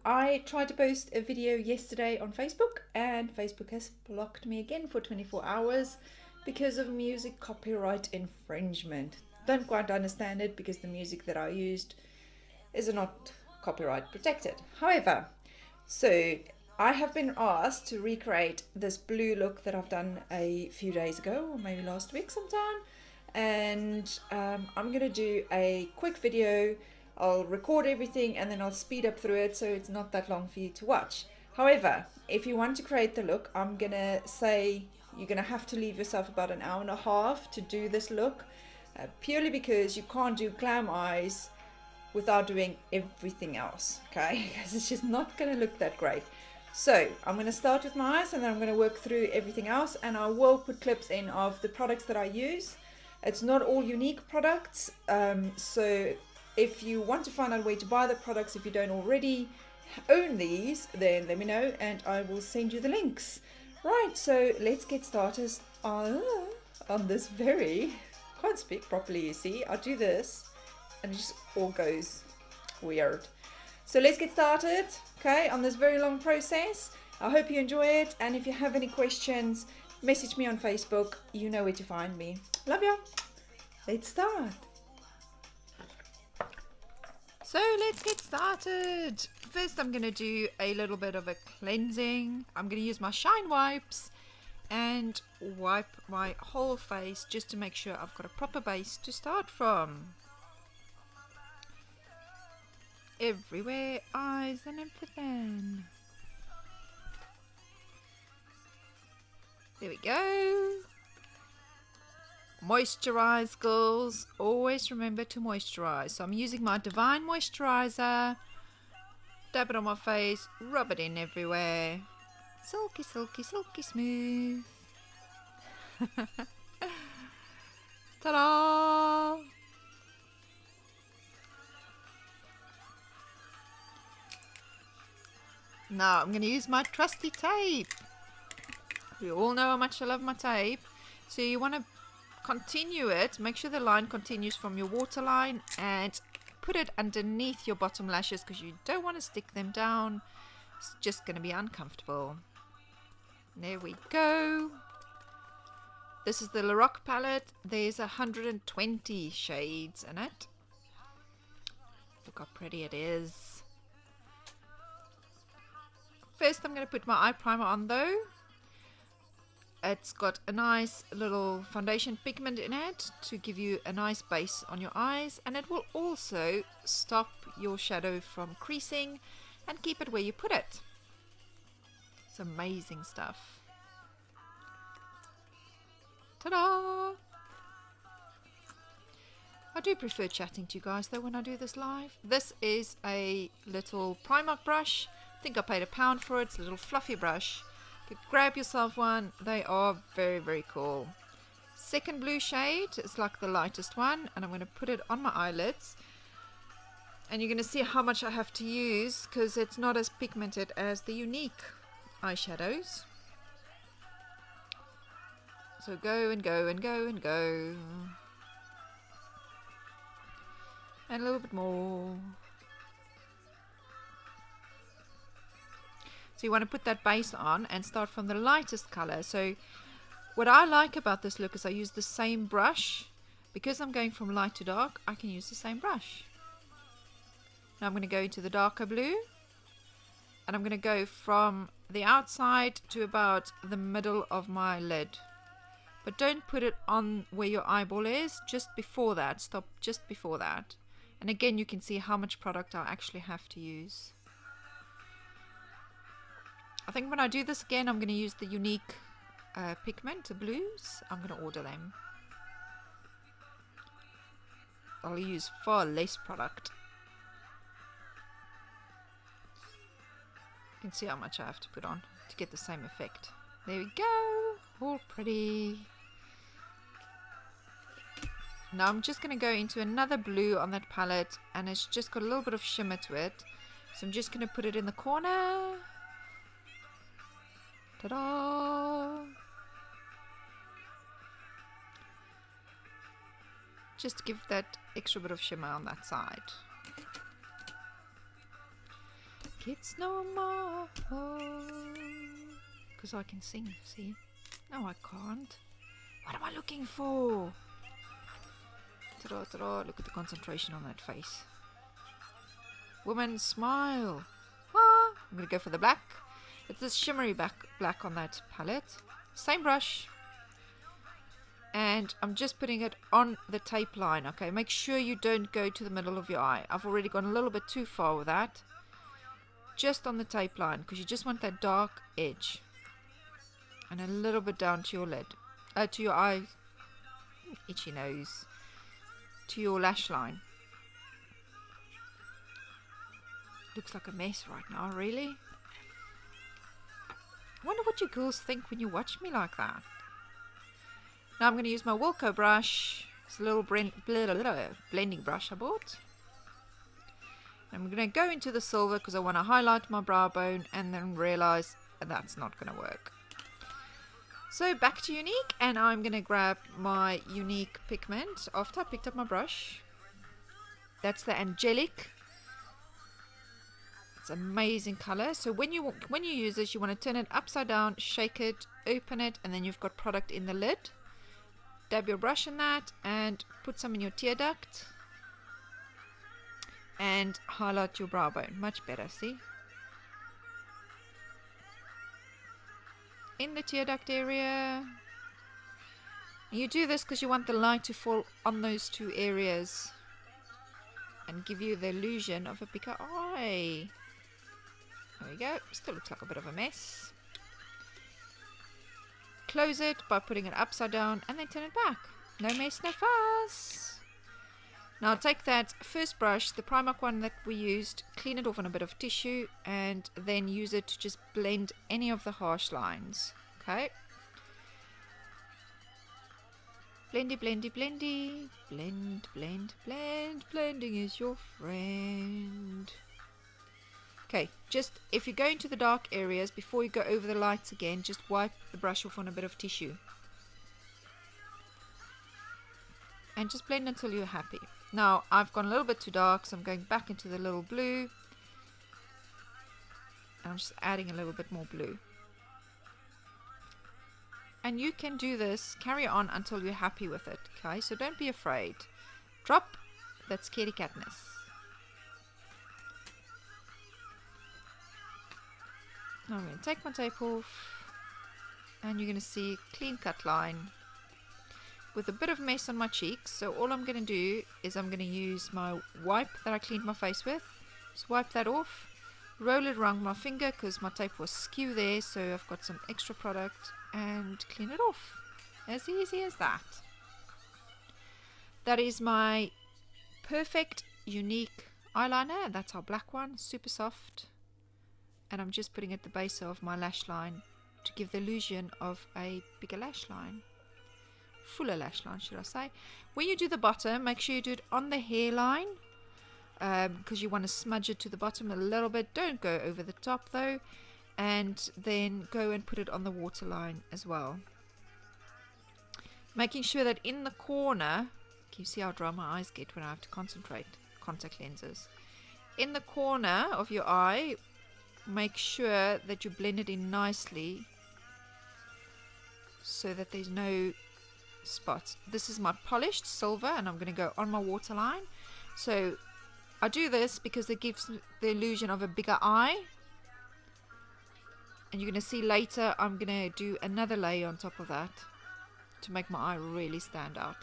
I tried to post a video yesterday on Facebook and Facebook has blocked me again for 24 hours because of music copyright infringement. Don't quite understand it because the music that I used is not copyright protected. However, so I have been asked to recreate this blue look that I've done a few days ago, or maybe last week sometime, and I'm gonna do a quick video. I'll record everything and then I'll speed up through it so it's not that long for you to watch. However, if you want to create the look, I'm gonna say you're gonna have to leave yourself about an hour and a half to do this look, purely because you can't do clam eyes without doing everything else, okay? Because it's just not gonna look that great. So I'm gonna start with my eyes and then I'm gonna work through everything else, and I will put clips in of the products that I use. It's not all unique products, so if you want to find out where to buy the products, if you don't already own these, then let me know and I will send you the links. Right, so let's get started on this can't speak properly, you see. I do this and it just all goes weird. So let's get started, okay, on this very long process. I hope you enjoy it, and if you have any questions, message me on Facebook. You know where to find me. Love ya. Let's start. So let's get started. First I'm going to do a little bit of a cleansing. I'm going to use my shine wipes and wipe my whole face just to make sure I've got a proper base to start from. Everywhere, eyes and everything. There we go. Moisturize, girls. Always remember to moisturize. So I'm using my Divine Moisturizer. Dab it on my face. Rub it in everywhere. Silky, silky, silky smooth. Ta-da! Now I'm going to use my trusty tape. You all know how much I love my tape. So you want to continue it, make sure the line continues from your waterline, and put it underneath your bottom lashes because you don't want to stick them down. It's just going to be uncomfortable. There we go. This is the Lorac palette. There's 120 shades in it. Look how pretty it is. First I'm going to put my eye primer on though. It's got a nice little foundation pigment in it to give you a nice base on your eyes, and it will also stop your shadow from creasing and keep it where you put it. It's amazing stuff. Ta-da! I do prefer chatting to you guys though when I do this live. This is a little Primark brush. I think I paid £1 for it. It's a little fluffy brush. You grab yourself one. They are very, very cool. Second blue shade is like the lightest one, and I'm going to put it on my eyelids, and you're going to see how much I have to use because it's not as pigmented as the unique eyeshadows. So go and go and go and go, and a little bit more. So you want to put that base on and start from the lightest color. So what I like about this look is I use the same brush. Because I'm going from light to dark, I can use the same brush. Now I'm going to go into the darker blue, and I'm going to go from the outside to about the middle of my lid. But don't put it on where your eyeball is, just before that. Stop just before that. And again, you can see how much product I actually have to use. I think when I do this again, I'm going to use the unique pigment, the blues. I'm going to order them. I'll use far less product. You can see how much I have to put on to get the same effect. There we go. All pretty. Now I'm just going to go into another blue on that palette, and it's just got a little bit of shimmer to it. So I'm just going to put it in the corner. Ta-da! Just to give that extra bit of shimmer on that side. like it's no more. Because I can sing, see? No, I can't. What am I looking for? Ta-da, ta-da. Look at the concentration on that face. Woman, smile. Ah, I'm going to go for the black. It's this shimmery black on that palette. Same brush. And I'm just putting it on the tape line. Okay, make sure you don't go to the middle of your eye. I've already gone a little bit too far with that. Just on the tape line, because you just want that dark edge. And a little bit down to your lid. To your eye. Itchy nose. To your lash line. Looks like a mess right now, really. I wonder what you girls think when you watch me like that. Now I'm going to use my Wilco brush. It's a little blending brush I bought. I'm going to go into the silver because I want to highlight my brow bone and then realize that's not going to work. So back to Unique, and I'm going to grab my Unique pigment after I picked up my brush. That's the Angelic. It's amazing color. So when you use this, you want to turn it upside down, shake it, open it, and then you've got product in the lid. Dab your brush in that and put some in your tear duct and highlight your brow bone. Much better, see? In the tear duct area. You do this because you want the light to fall on those two areas and give you the illusion of a bigger eye. There we go. Still looks like a bit of a mess. Close it by putting it upside down and then turn it back. No mess, no fuss. Now take that first brush, the Primark one that we used, clean it off on a bit of tissue and then use it to just blend any of the harsh lines. Okay. Blendy, blendy, blendy. Blend, blend, blend. Blending is your friend. Okay, just if you go into the dark areas, before you go over the lights again, just wipe the brush off on a bit of tissue. And just blend until you're happy. Now, I've gone a little bit too dark, so I'm going back into the little blue. And I'm just adding a little bit more blue. And you can do this, carry on until you're happy with it, okay? So don't be afraid. Drop that scaredy catness. Now I'm going to take my tape off, and you're going to see a clean cut line with a bit of mess on my cheeks. So all I'm going to do is I'm going to use my wipe that I cleaned my face with. Just wipe that off, roll it around my finger because my tape was skew there, so I've got some extra product, and clean it off. As easy as that. That is my perfect Unique eyeliner. That's our black one, super soft. And I'm just putting it at the base of my lash line to give the illusion of a bigger lash line. Fuller lash line, should I say. When you do the bottom, make sure you do it on the hairline, because you want to smudge it to the bottom a little bit. Don't go over the top though. And then go and put it on the waterline as well. Making sure that in the corner, can you see how dry my eyes get when I have to concentrate? Contact lenses. In the corner of your eye, make sure that you blend it in nicely so that there's no spots. This is my polished silver, and I'm going to go on my waterline. So I do this because it gives the illusion of a bigger eye. And you're going to see later I'm going to do another layer on top of that to make my eye really stand out.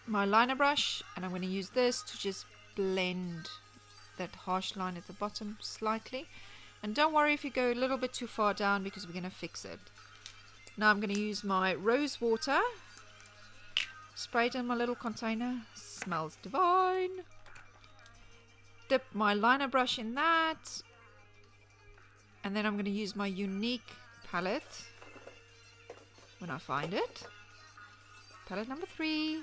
My liner brush, and I'm going to use this to just blend that harsh line at the bottom slightly. And don't worry if you go a little bit too far down, because we're going to fix it. Now I'm going to use my rose water, spray it in my little container. Smells divine. Dip my liner brush in that, and then I'm going to use my Unique palette when I find it. Palette number 3.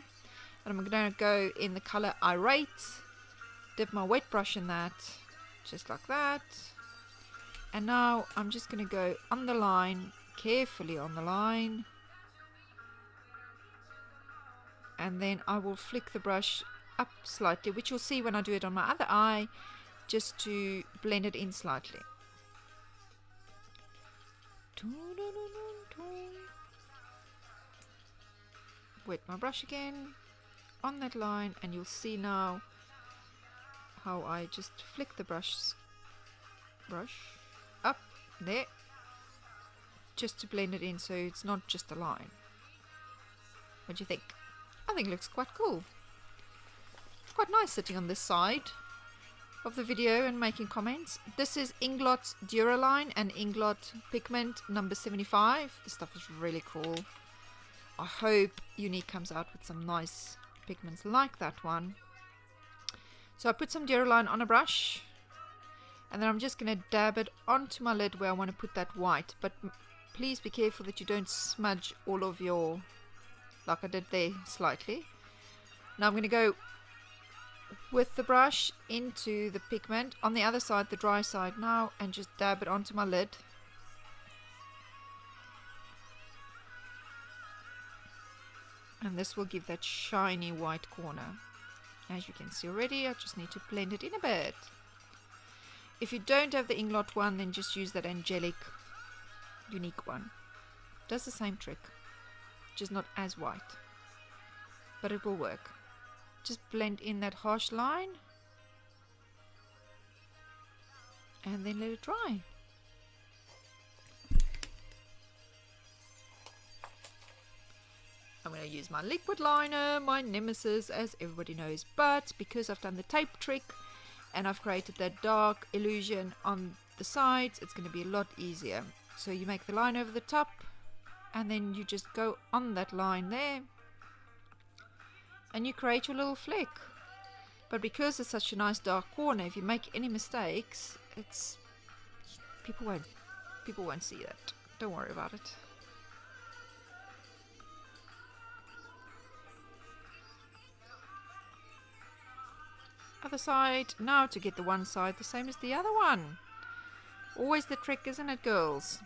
And I'm going to go in the color Irate. Dip my wet brush in that, just like that. And now I'm just going to go on the line, carefully on the line. And then I will flick the brush up slightly, which you'll see when I do it on my other eye, just to blend it in slightly. Wet my brush again on that line, and you'll see now how I just flick the brush up there, just to blend it in so it's not just a line. What do you think? I think it looks quite cool. It's quite nice sitting on this side of the video and making comments. This is Inglot's Duraline and Inglot pigment number 75. This stuff is really cool. I hope Unique comes out with some nice pigments like that one. So I put some Duraline on a brush, and then I'm just going to dab it onto my lid where I want to put that white. But please be careful that you don't smudge all of your, like I did there slightly. Now I'm going to go with the brush into the pigment on the other side, the dry side now, and just dab it onto my lid. And this will give that shiny white corner. As you can see already, I just need to blend it in a bit. If you don't have the Inglot one, then just use that angelic Unique one. Does the same trick, just not as white, but it will work. Just blend in that harsh line and then let it dry. I'm going to use my liquid liner, my nemesis, as everybody knows, but because I've done the tape trick and I've created that dark illusion on the sides, it's going to be a lot easier. So you make the line over the top and then you just go on that line there and you create your little flick. But because it's such a nice dark corner, if you make any mistakes, it's people won't see that. Don't worry about it. Other side. Now to get the one side the same as the other one. Always the trick, isn't it, girls?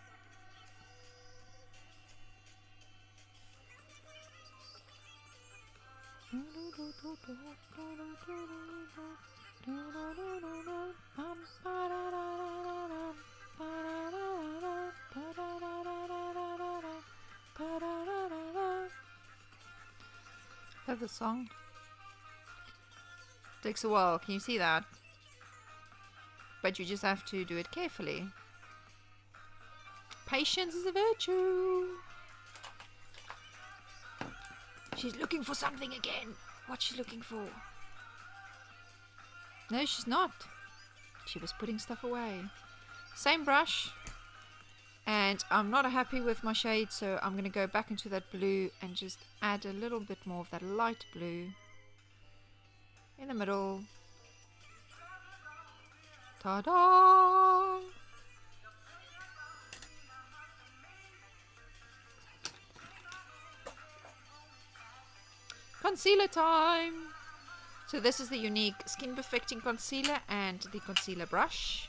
Love the song. Takes a while, can you see that? But you just have to do it carefully. Patience is a virtue. She's looking for something again. What's she looking for? No, she's not. She was putting stuff away. Same brush. And I'm not happy with my shade, so I'm going to go back into that blue and just add a little bit more of that light blue in the middle. Ta-da! Concealer time! So this is the Unique Skin Perfecting Concealer and the concealer brush.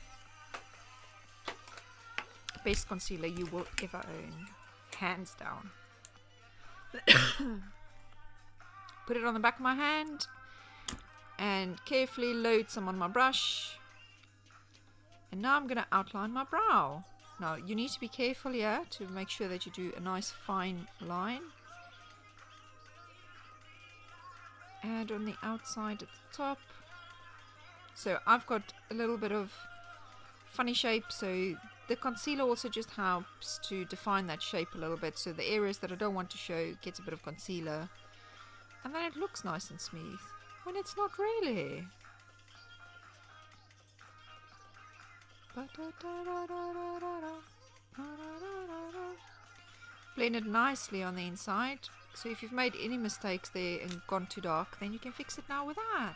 Best concealer you will ever own. Hands down. Put it on the back of my hand and carefully load some on my brush. And now I'm going to outline my brow. Now you need to be careful here to make sure that you do a nice fine line. And on the outside at the top. So I've got a little bit of funny shape, so the concealer also just helps to define that shape a little bit, so the areas that I don't want to show gets a bit of concealer, and then it looks nice and smooth when it's not really. Blend it nicely on the inside. So if you've made any mistakes there and gone too dark, then you can fix it now with that.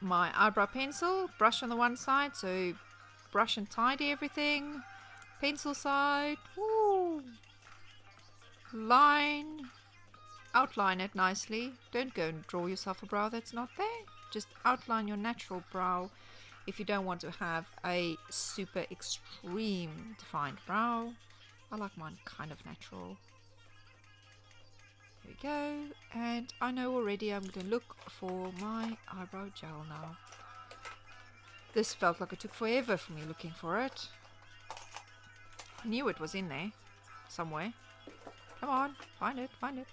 My eyebrow pencil, brush on the one side, so brush and tidy everything. Pencil side, woo. Line, outline it nicely. Don't go and draw yourself a brow that's not there. Just outline your natural brow if you don't want to have a super extreme defined brow. I like mine kind of natural. There we go. And I know already I'm going to look for my eyebrow gel now. This felt like it took forever for me looking for it. I knew it was in there somewhere. Come on, find it, find it.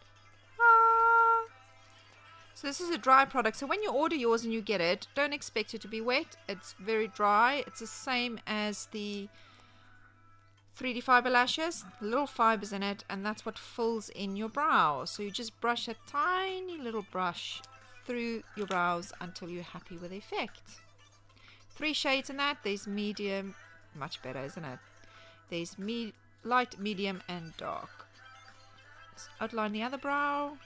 Ah! So this is a dry product. So when you order yours and you get it, don't expect it to be wet. It's very dry. It's the same as the 3D fiber lashes, little fibers in it, and that's what fills in your brows. So you just brush a tiny little brush through your brows until you're happy with the effect. 3 shades in that. There's medium, much better, isn't it? There's light, medium, and dark. Let's outline the other brow.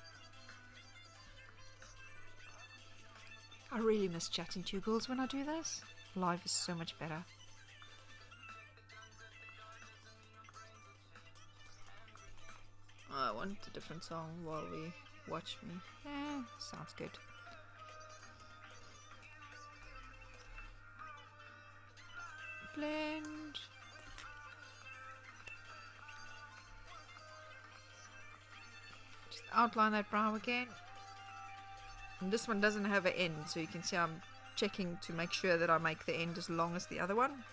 I really miss chatting to you girls when I do this. Live is so much better. I want a different song while we watch me. Sounds good. Blend. Just outline that brow again. And this one doesn't have an end, so you can see I'm checking to make sure that I make the end as long as the other one.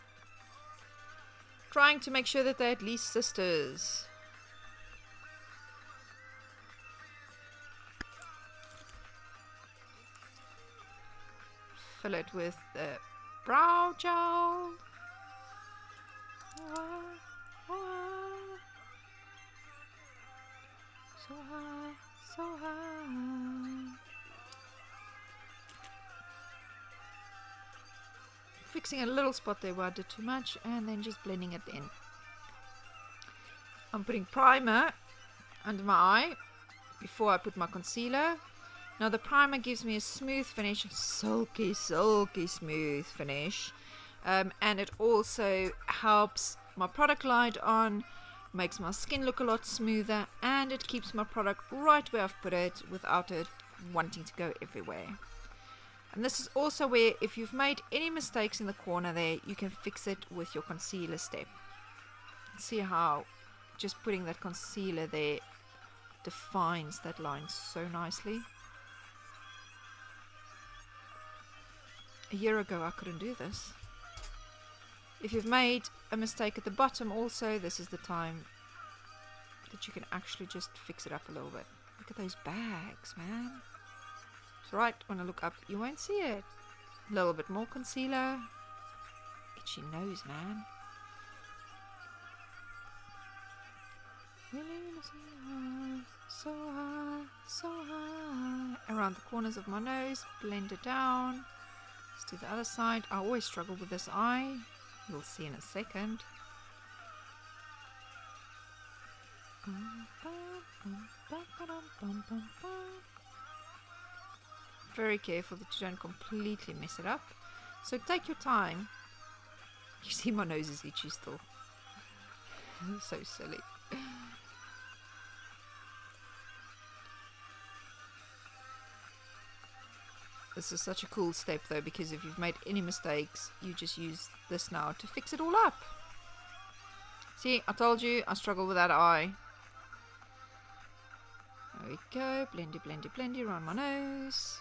Trying to make sure that they're at least sisters. Fill it with the brow gel. So high, so high. Fixing a little spot there where I did too much, and then just blending it in. I'm putting primer under my eye before I put my concealer. Now the primer gives me a smooth finish, silky, silky smooth finish, and it also helps my product glide on, makes my skin look a lot smoother, and it keeps my product right where I've put it without it wanting to go everywhere. And this is also where, if you've made any mistakes in the corner there, you can fix it with your concealer step. See how just putting that concealer there defines that line so nicely. A year ago I couldn't do this. If you've made a mistake at the bottom also, this is the time that you can actually just fix it up a little bit. Look at those bags, man. It's right, when I look up you won't see it. A little bit more concealer. Itchy nose, man. So high, so high. Around the corners of my nose, blend it down. Let's do the other side. I always struggle with this eye. You'll see in a second. Very careful that you don't completely mess it up. So take your time. You see my nose is itchy still. So silly. This is such a cool step though, because if you've made any mistakes, you just use this now to fix it all up. See, I told you I struggle with that eye. There we go, blendy, blendy, blendy around my nose.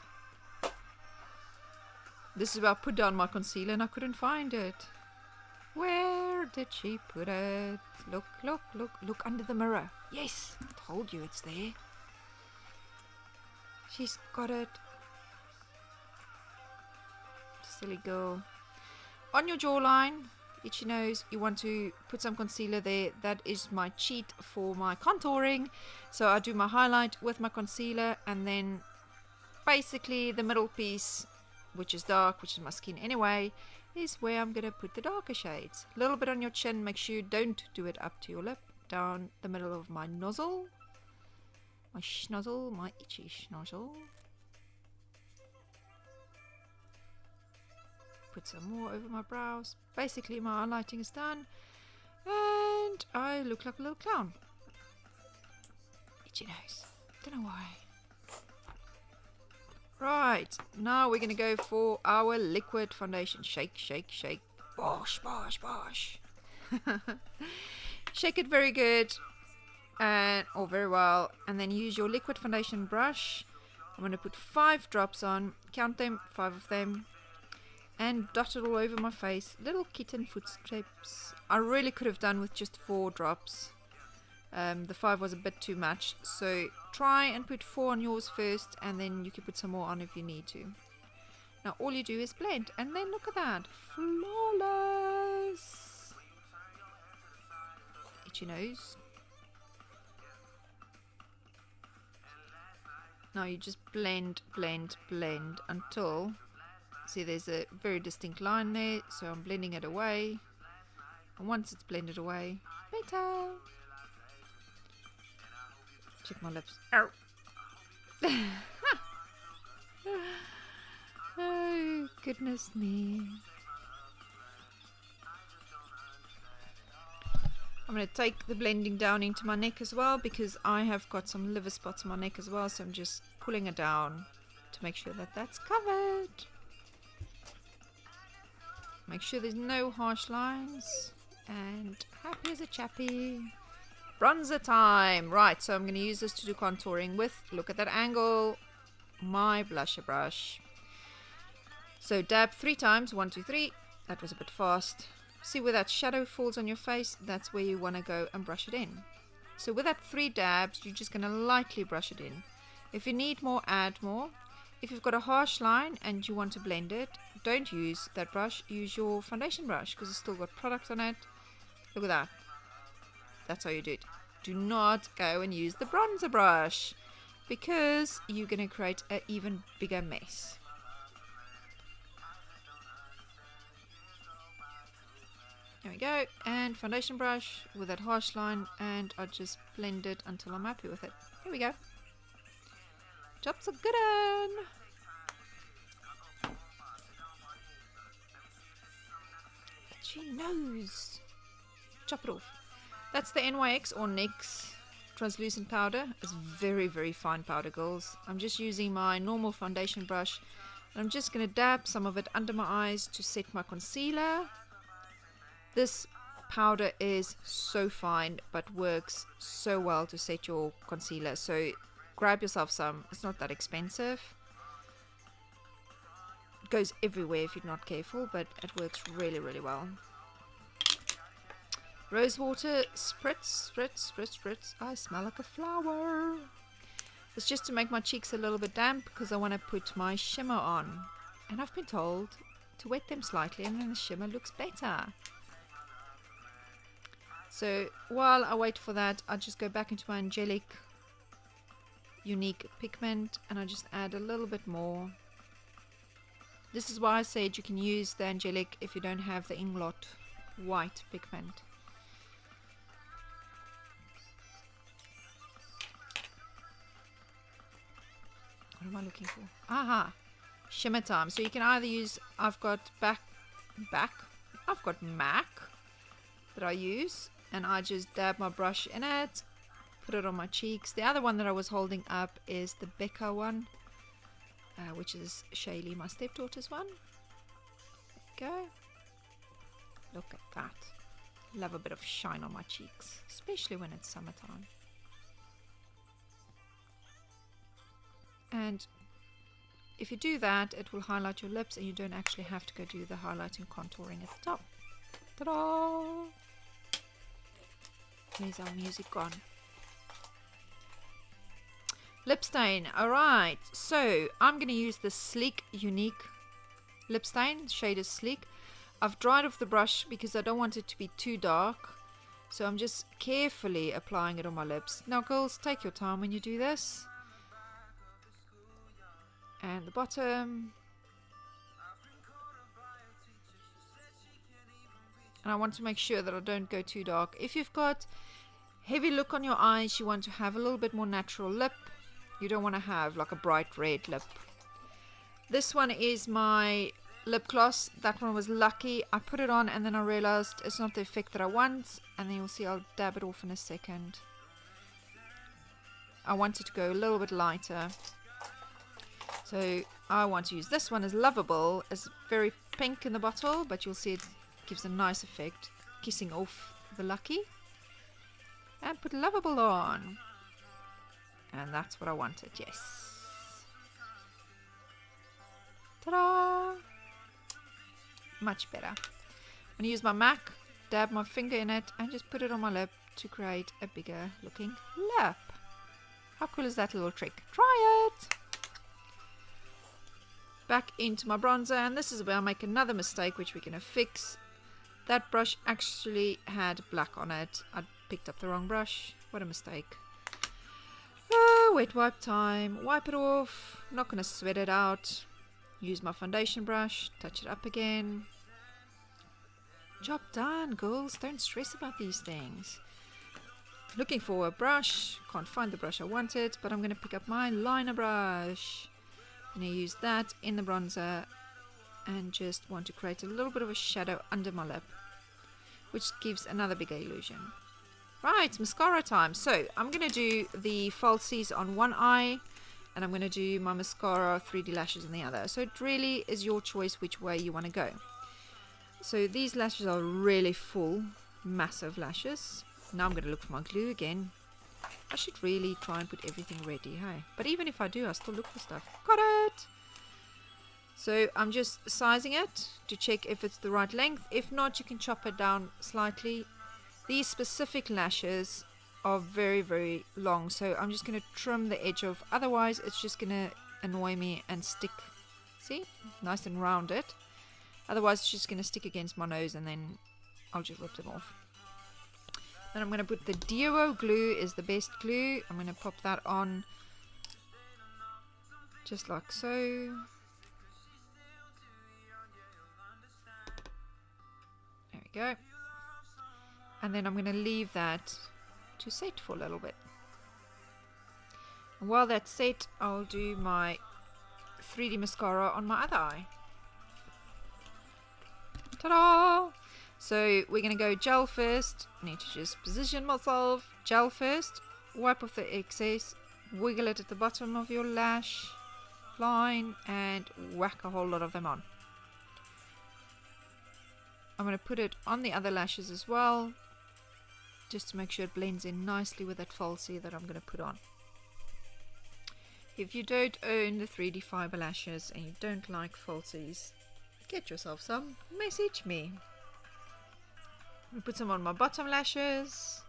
This is where I put down my concealer and I couldn't find it. Where did she put it? Look, look, look, look under the mirror. Yes, I told you it's there. She's got it. Silly girl. On your jawline, itchy nose, you want to put some concealer there. That is my cheat for my contouring. So I do my highlight with my concealer, and then basically the middle piece, which is dark, which is my skin anyway, is where I'm going to put the darker shades. A little bit on your chin. Make sure you don't do it up to your lip. Down the middle of my nozzle. My schnozzle, my itchy schnozzle. Put some more over my brows. Basically my highlighting is done and I look like a little clown. Itchy nose. Don't know why. Right, now we're going to go for our liquid foundation. Shake, shake, shake. Bosh, bosh, bosh. Shake it very good. and very well, and then use your liquid foundation brush. I'm going to put 5 drops on, count them, 5 of them, and dot it all over my face. Little kitten footsteps. I really could have done with just 4 drops. The 5 was a bit too much, so try and put 4 on yours first, and then you can put some more on if you need to. Now all you do is blend, and then look at that, flawless. Itchy nose. Now you just blend, blend, blend until, see, there's a very distinct line there, so I'm blending it away, and once it's blended away, better. Check my lips. Ow. Oh, goodness me. I'm going to take the blending down into my neck as well, because I have got some liver spots on my neck as well, so I'm just pulling it down to make sure that that's covered. Make sure there's no harsh lines, and happy as a chappy. Bronzer time. Right, so I'm going to use this to do contouring with, look at that angle, my blusher brush. So dab 3 times, 1, 2, 3. That was a bit fast. See where that shadow falls on your face? That's where you want to go and brush it in. So with that 3 dabs, you're just going to lightly brush it in. If you need more, add more. If you've got a harsh line and you want to blend it, don't use that brush. Use your foundation brush, because it's still got product on it. Look at that. That's how you do it. Do not go and use the bronzer brush, because you're going to create an even bigger mess. There we go, and foundation brush with that harsh line, and I just blend it until I'm happy with it. Here we go. Job's a good one. Itchy nose. Chop it off. That's the NYX or NYX translucent powder. It's very, very fine powder, girls. I'm just using my normal foundation brush, and I'm just going to dab some of it under my eyes to set my concealer. This powder is so fine, but works so well to set your concealer. So grab yourself some. It's not that expensive. It goes everywhere if you're not careful, but it works really, really well. Rose water, spritz, spritz, spritz, spritz. I smell like a flower. It's just to make my cheeks a little bit damp, because I want to put my shimmer on. And I've been told to wet them slightly, and then the shimmer looks better. So while I wait for that, I just go back into my Angelic Unique pigment, and I just add a little bit more. This is why I said you can use the Angelic if you don't have the Inglot white pigment. What am I looking for? Aha! Shimmer time. So you can either use, I've got MAC that I use, and I just dab my brush in it, put it on my cheeks. The other one that I was holding up is the Becca one, which is Shaylee, my stepdaughter's one. There we go. Look at that. Love a bit of shine on my cheeks, especially when it's summertime. And if you do that, it will highlight your lips, and you don't actually have to go do the highlighting contouring at the top. Ta-da! There's our music gone. Lip stain. Alright, so I'm going to use the Sleek Unique lip stain. The shade is Sleek. I've dried off the brush because I don't want it to be too dark. So I'm just carefully applying it on my lips. Now girls, take your time when you do this. And the bottom. And I want to make sure that I don't go too dark. If you've got heavy look on your eyes, you want to have a little bit more natural lip. You don't want to have like a bright red lip. This one is my lip gloss. That one was lucky. I put it on and then I realized it's not the effect that I want. And then you'll see I'll dab it off in a second. I want it to go a little bit lighter. So I want to use this one as Lovable. It's very pink in the bottle, but you'll see it gives a nice effect, kissing off the Lucky. And put Lovable on. And that's what I wanted, yes. Ta-da! Much better. I'm going to use my Mac, dab my finger in it, and just put it on my lip to create a bigger looking lip. How cool is that little trick? Try it! Back into my bronzer, and this is where I make another mistake, which we're going to fix. That brush actually had black on it. I picked up the wrong brush. What a mistake. Wet wipe time. Wipe it off. I'm not going to sweat it out. Use my foundation brush. Touch it up again. Job done, girls. Don't stress about these things. Looking for a brush. Can't find the brush I wanted, but I'm going to pick up my liner brush. I'm going to use that in the bronzer and just want to create a little bit of a shadow under my lip, which gives another bigger illusion. Right, mascara time. So I'm going to do the falsies on one eye, and I'm going to do my mascara 3D lashes on the other. So it really is your choice which way you want to go. So these lashes are really full, massive lashes. Now I'm going to look for my glue again. I should really try and put everything ready, hey? But even if I do, I still look for stuff. Got it! So I'm just sizing it to check if it's the right length. If not, you can chop it down slightly. These specific lashes are very, very long, so I'm just going to trim the edge off. Otherwise, it's just going to annoy me and stick. See? Nice and rounded. Otherwise, it's just going to stick against my nose, and then I'll just rip them off. Then I'm going to put the Duo glue, is the best glue. I'm going to pop that on just like so. There we go. And then I'm going to leave that to set for a little bit. And while that's set, I'll do my 3D mascara on my other eye. Ta-da! So we're going to go gel first. I need to just position myself. Gel first. Wipe off the excess. Wiggle it at the bottom of your lash line and whack a whole lot of them on. I'm going to put it on the other lashes as well, just to make sure it blends in nicely with that falsie that I'm going to put on. If you don't own the 3D fiber lashes and you don't like falsies, get yourself some. Message me. I'm going to put some on my bottom lashes.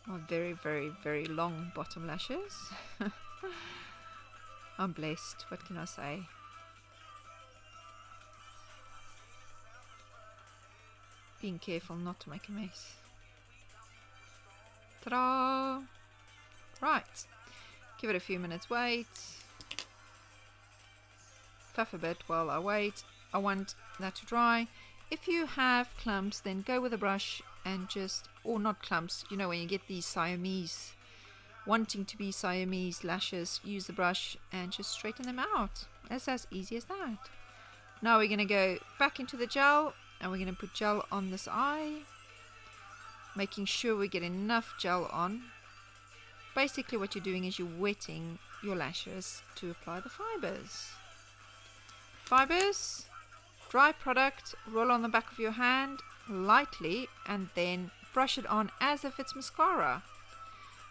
My very, very, very long bottom lashes. I'm blessed. What can I say? Being careful not to make a mess. Ta-da! Right. Give it a few minutes wait. Puff a bit while I wait. I want that to dry. If you have clumps, then go with a brush and just, or not clumps, you know when you get these Siamese, wanting to be Siamese lashes, use the brush and just straighten them out. It's as easy as that. Now we're going to go back into the gel and we're going to put gel on this eye, making sure we get enough gel on. Basically what you're doing is you're wetting your lashes to apply the fibers. Fibers, dry product, roll on the back of your hand lightly and then brush it on as if it's mascara.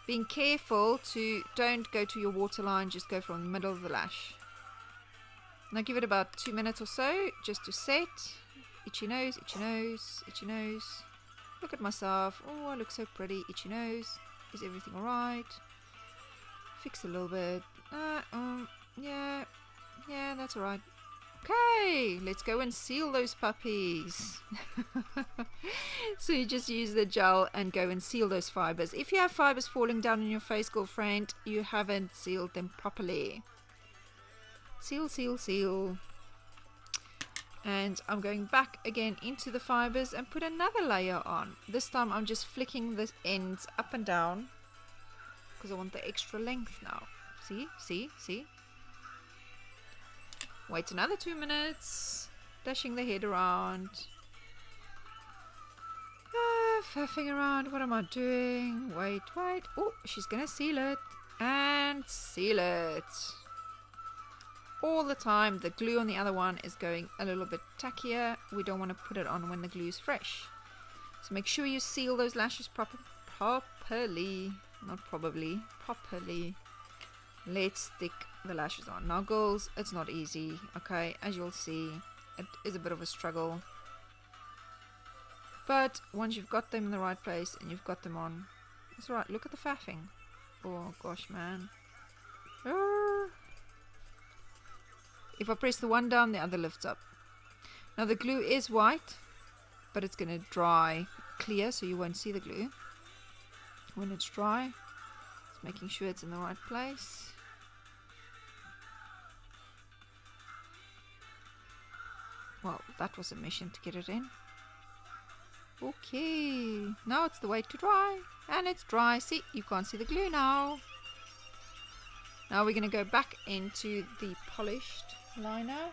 Being careful to don't go to your waterline, just go from the middle of the lash. Now give it about 2 minutes or so just to set. Itchy nose, itchy nose, itchy nose. Look at myself. Oh, I look so pretty. Itchy nose. Is everything alright? Fix a little bit. Yeah, that's alright. Okay, let's go and seal those puppies. So you just use the gel and go and seal those fibers. If you have fibers falling down on your face, girlfriend, you haven't sealed them properly. Seal, seal, seal. And I'm going back again into the fibers and put another layer on. This time I'm just flicking the ends up and down because I want the extra length now. See, see, see. Wait another 2 minutes, dashing the head around, faffing around. What am I doing? Wait. Oh, she's gonna seal it and seal it. All the time the glue on the other one is going a little bit tackier. We don't want to put it on when the glue is fresh. So make sure you seal those lashes properly. Not probably, properly. Let's stick the lashes on. Now girls, it's not easy, okay? As you'll see, it is a bit of a struggle. But once you've got them in the right place and you've got them on, it's alright. Look at the faffing. Oh gosh, man. If I press the one down, the other lifts up. Now the glue is white, but it's going to dry clear, so you won't see the glue when it's dry. Just making sure it's in the right place. Well, that was a mission to get it in. Okay, now it's the way to dry, and it's dry. See, you can't see the glue now. Now we're going to go back into the polished liner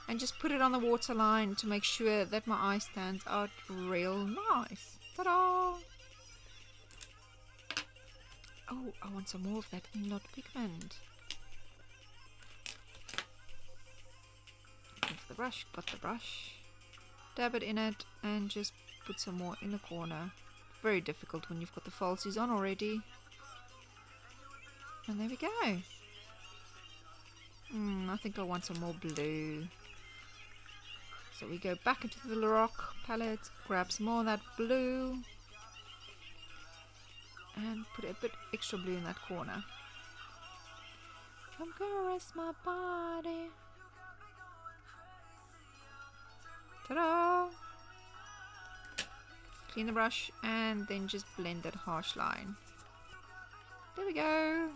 and just put it on the waterline to make sure that my eye stands out real nice. Ta-da! Oh, I want some more of that inlot pigment. With the brush, got the brush. Dab it in it and just put some more in the corner. Very difficult when you've got the falsies on already. And there we go. I think I want some more blue. So we go back into the Lorac palette, grab some more of that blue, and put a bit extra blue in that corner. Come caress my body. Ta-da! Clean the brush and then just blend that harsh line. There we go.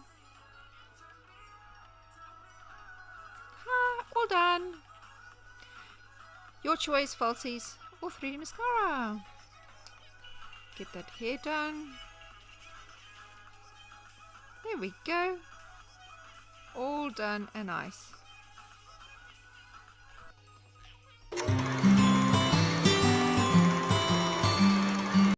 All done. Your choice, falsies or 3D mascara. Get that hair done. There we go. All done and nice.